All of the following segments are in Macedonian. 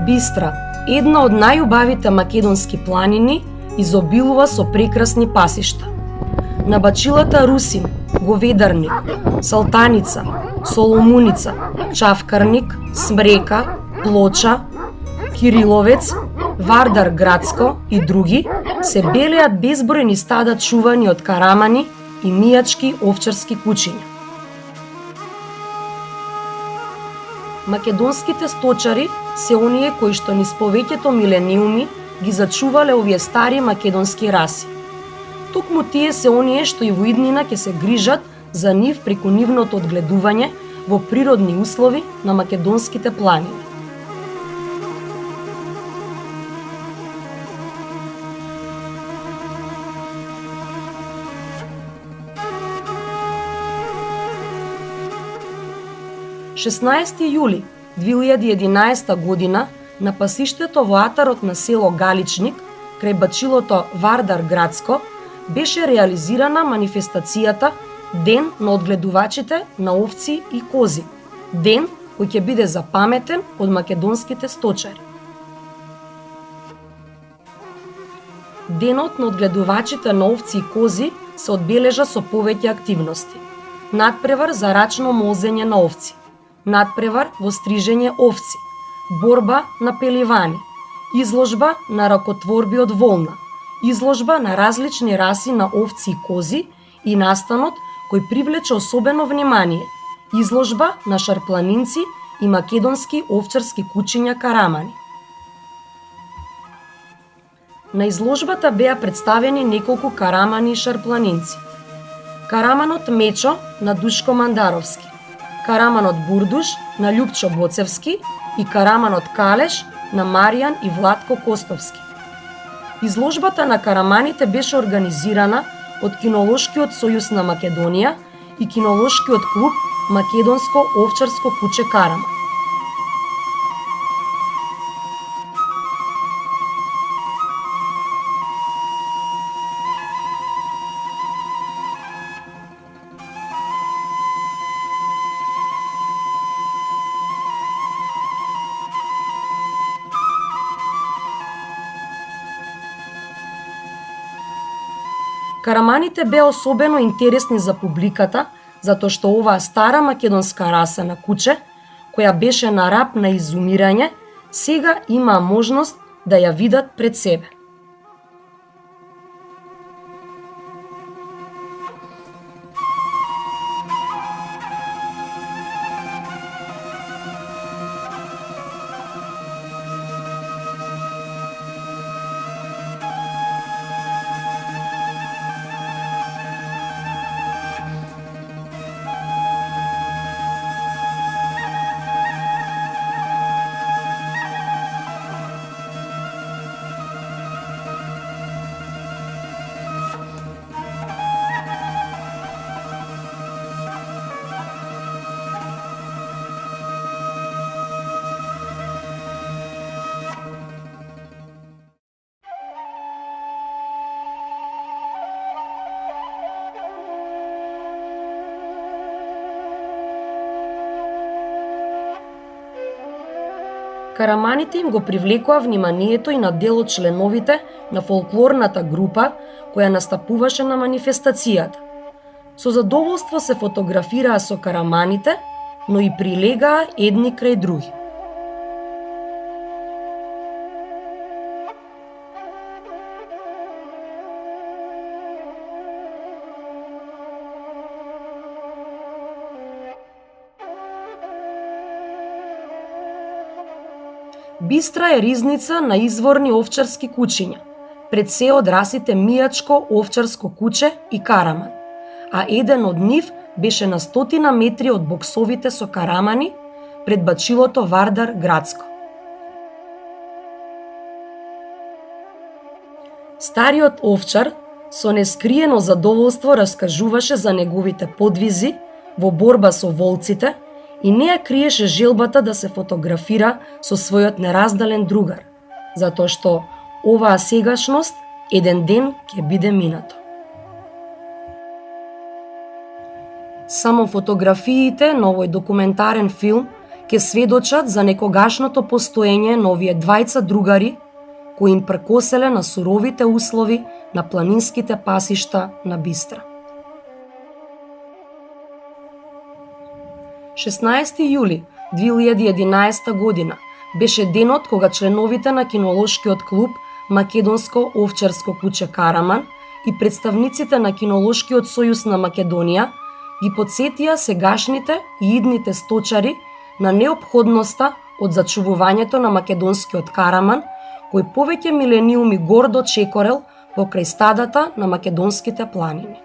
Бистра, една од најубавите македонски планини, изобилува со прекрасни пасишта. На бачилата Русин, Говедарник, Салтаница, Соломуница, Чавкарник, Смрека, Плоча, Кириловец, Вардар Градско и други се белеат безбројни стада чувани од карамани и мијачки овчарски кучиња. Македонските сточари се оние кои што низ повеќето милениуми ги зачувале овие стари македонски раси. Токму тие се оние што и во иднина ќе се грижат за нив преку нивното одгледување во природни услови на македонските планини. Шеснаести јули 2011 година на пасиштето во атарот на село Галичник, крај бачилото Вардар Градско, беше реализирана манифестацијата Ден на одгледувачите на овци и кози, ден кој ќе биде запаметен од македонските сточари. Денот на одгледувачите на овци и кози се одбележа со повеќе активности. Надпревар за рачно молзење на овци, надпревар во стрижење овци, борба на пеливани, изложба на ракотворби од волна, изложба на различни раси на овци и кози и настанот кој привлече особено внимание, изложба на шарпланинци и македонски овчарски кучиња карамани. На изложбата беа представени неколку карамани и шарпланинци. Караманот Мечо на Душко Мандаровски, караманот Бурдуш на Љупчо Боцевски и караманот Калеш на Маријан и Владко Костовски. Изложбата на караманите беше организирана од Кинолошкиот сојуз на Македонија и Кинолошкиот клуб Македонско овчарско куче Караман. Караманите беа особено интересни за публиката, затоа што оваа стара македонска раса на куче, која беше на раб на изумирање, сега имаа можност да ја видат пред себе. Караманите им го привлекоа вниманието и на дел од членовите на фолклорната група која настапуваше на манифестацијата. Со задоволство се фотографираа со караманите, но и прилегаа едни крај други. Бистра е ризница на изворни овчарски кучиња, пред се од расите мијачко овчарско куче и караман, а еден од нив беше на 100 метри од боксовите со карамани пред бачилото Вардар Градско. Стариот овчар со нескриено задоволство раскажуваше за неговите подвизи во борба со волците и не ја криеше желбата да се фотографира со својот нераздален другар, затоа што оваа сегашност еден ден ќе биде минато. Само фотографиите на овој документарен филм ќе сведочат за некогашното постоење на овие двајца другари кои им пркоселе на суровите услови на планинските пасишта на Бистра. 16 јули 2011 година беше денот кога членовите на кинолошкиот клуб Македонско овчарско куче Караман и представниците на Кинолошкиот сојуз на Македонија ги потсетија сегашните и идните сточари на неопходноста од зачувувањето на македонскиот Караман, кој повеќе милениуми гордо чекорел покрај стадата на македонските планини.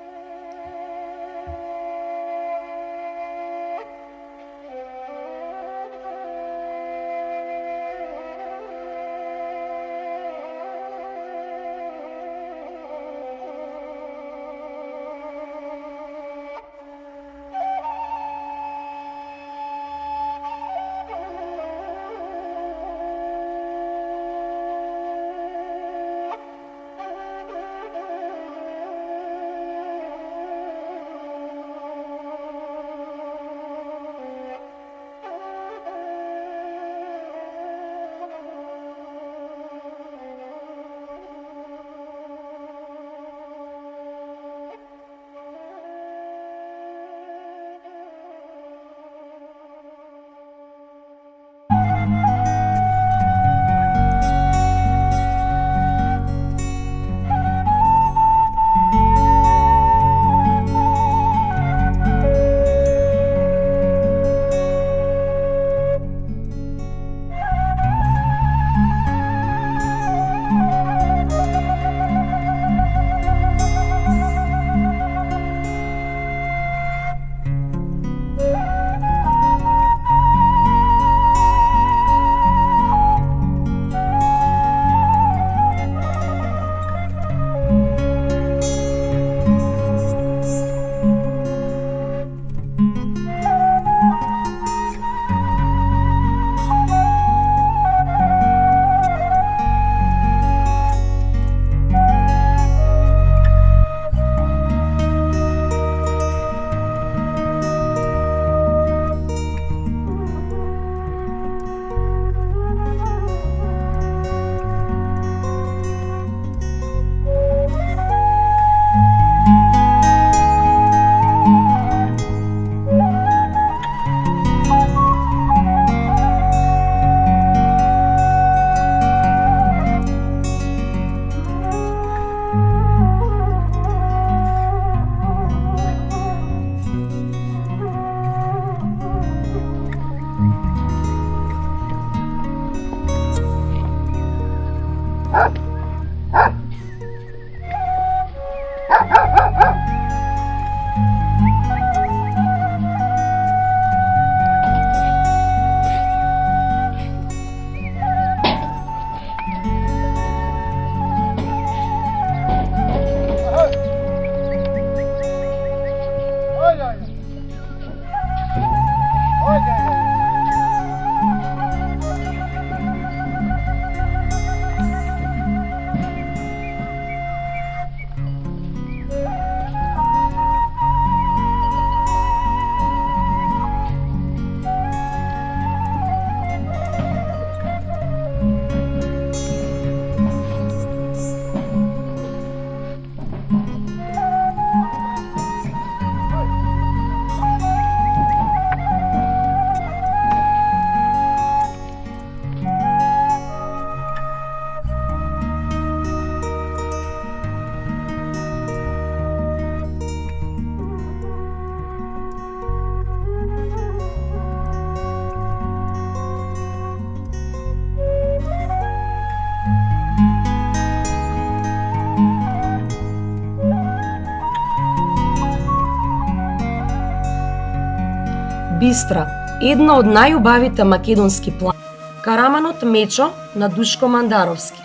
Бистра, една од најубавите македонски планини. Караманот Мечо на Душко Мандаровски,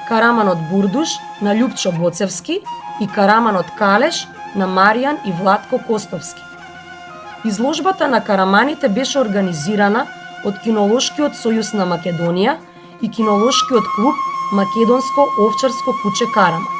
Караманот Бурдуш на Љупчо Боцевски и Караманот Калеш на Маријан и Владко Костовски. Изложбата на караманите беше организирана од Кинолошкиот сојуз на Македонија и Кинолошкиот клуб Македонско овчарско куче Караман.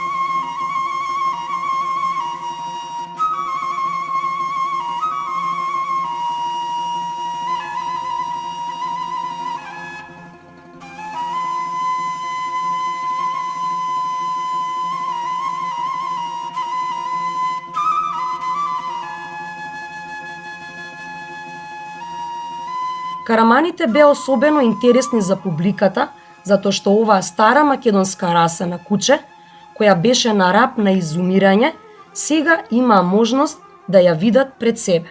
Караманите беа особено интересни за публиката, затоа што оваа стара македонска раса на куче, која беше на раб на изумирање, сега имаа можност да ја видат пред себе.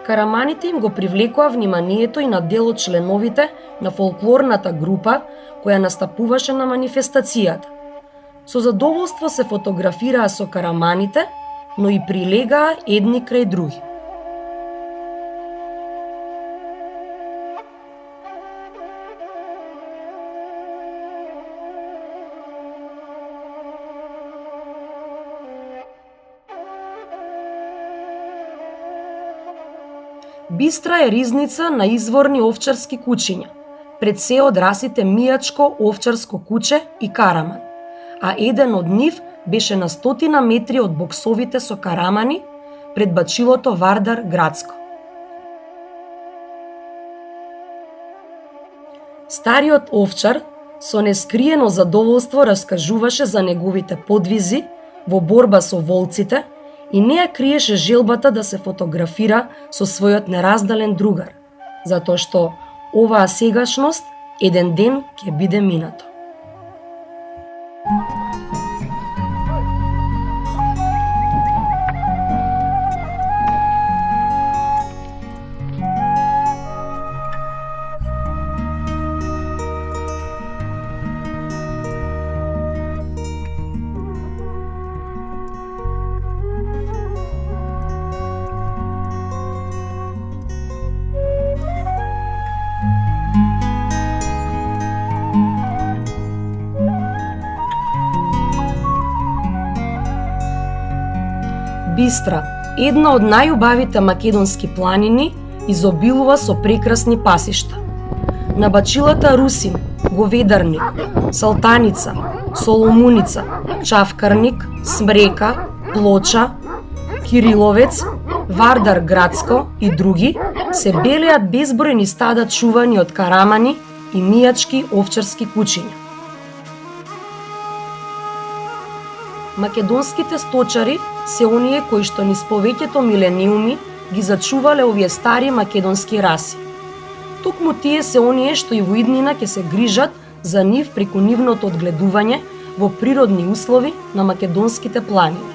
Караманите им го привлекоа вниманието и на дел од членовите на фолклорната група која настапуваше на манифестацијата. Со задоволство се фотографираа со караманите, но и прилегаа едни крај други. Бистра е ризница на изворни овчарски кучиња, пред се од расите мијачко, овчарско куче и караман, а еден од нив беше на 100 метри од боксовите со карамани пред бачилото Вардар Градско. Стариот овчар со нескриено задоволство раскажуваше за неговите подвизи во борба со волците и не ја криеше желбата да се фотографира со својот нераздален другар, затоа што оваа сегашност еден ден ќе биде минато. Бистра, една од најубавите македонски планини, изобилува со прекрасни пасишта. На бачилата Русин, Говедарник, Салтаница, Соломуница, Чавкарник, Смрека, Плоча, Кириловец, Вардар Градско и други се белеат безбројни стада чувани од карамани и мијачки овчарски кучиња. Македонските сточари се оние кои што низ повеќето милениуми ги зачувале овие стари македонски раси. Токму тие се оние што и во иднина ќе се грижат за нив преку нивното одгледување во природни услови на македонските планини.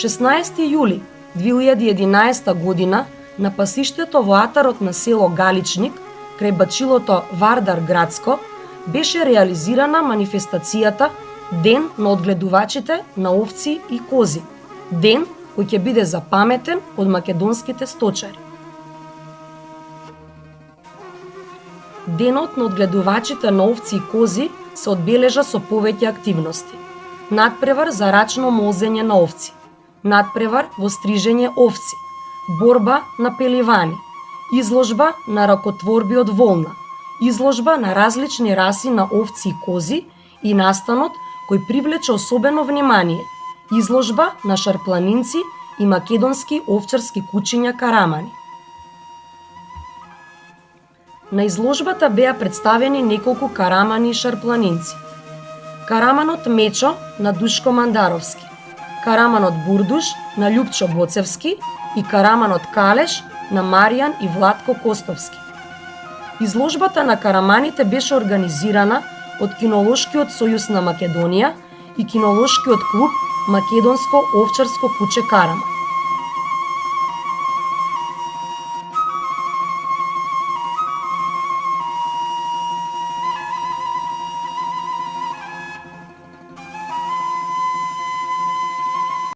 Шеснаести јули 2011 година на пасиштето во атарот на село Галичник, крај бачилото Вардар Градско, беше реализирана манифестацијата Ден на одгледувачите на овци и кози, ден кој ќе биде запаметен од македонските сточари. Денот на одгледувачите на овци и кози се одбележа со повеќе активности. Надпревар за рачно молзење на овци, надпревар во стрижење овци, борба на пеливани, изложба на ракотворби од волна, изложба на различни раси на овци и кози и настанот кој привлече особено внимание, изложба на шарпланинци и македонски овчарски кучиња карамани. На изложбата беа представени неколку карамани и шарпланинци. Караманот Мечо на Душко Мандаровски, караманот Бурдуш на Љупчо Боцевски и караманот Калеш на Маријан и Владко Костовски. Изложбата на караманите беше организирана од Кинолошкиот сојуз на Македонија и кинолошкиот клуб Македонско овчарско куче Карама.